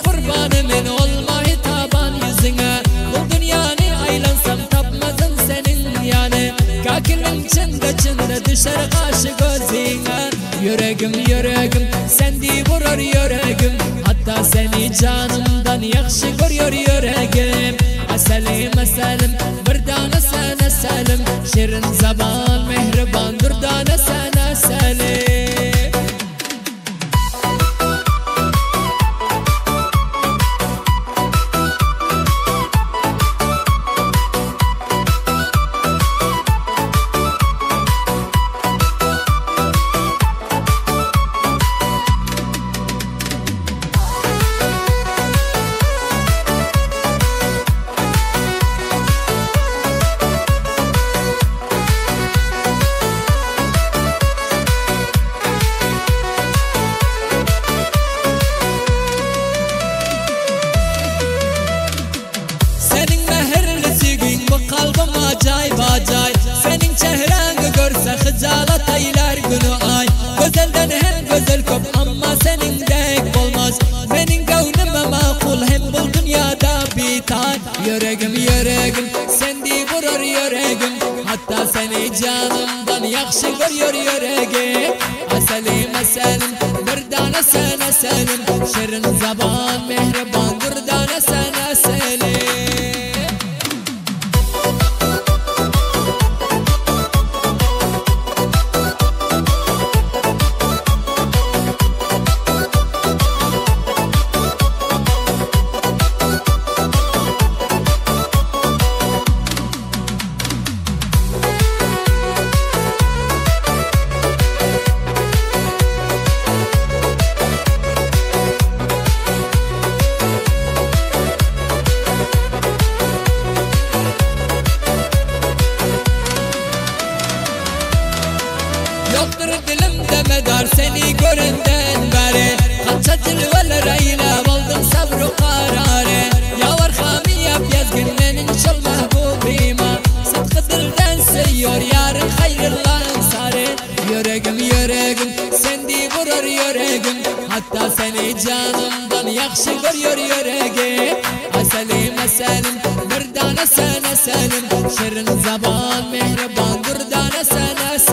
kurbanı min olmayı taban yüzüne. Bu dünyanı aylansam tapmazım senin yani. Kakilin çında düşer karşı gözüne. Yüreğim yüreğim sendi vurur yüreğim. Hatta seni canımdan yakşı görüyor yüreğim. Aselim aselim bir tane sen aselim. Şirin zaman mehriban bir tane sen aselim. Acayip acayip senin çehreni görse hıcalat eyler günü ay. Gözelden hem gözel kop ama senin dek olmaz. Benim gönlüme makul hem bu dünyada biter. Yüreğim yüreğim sendi vurur yüreğim. Hatta seni canımdan yakşı görüyor yüreğim. Aselim aselim bir tane sen aselim. Şirin zaman mehriban bir tane sen aselim. Yoktur dilimde medar seni göründen beri. Kaça cilvelerine aldım sabrı kararı. Yavar hami yap yazgınlenin çol mahbubima. Sıdkı dilden seyiyor yarın hayrıllah sarı. Yüreğim yüreğim sendi vurur yüreğim. Hatta seni canımdan yakşı görüyor yüreğim. Aselim aselim bir tane sen aselim. Şirin zaman mehriban bir tane sen aselim.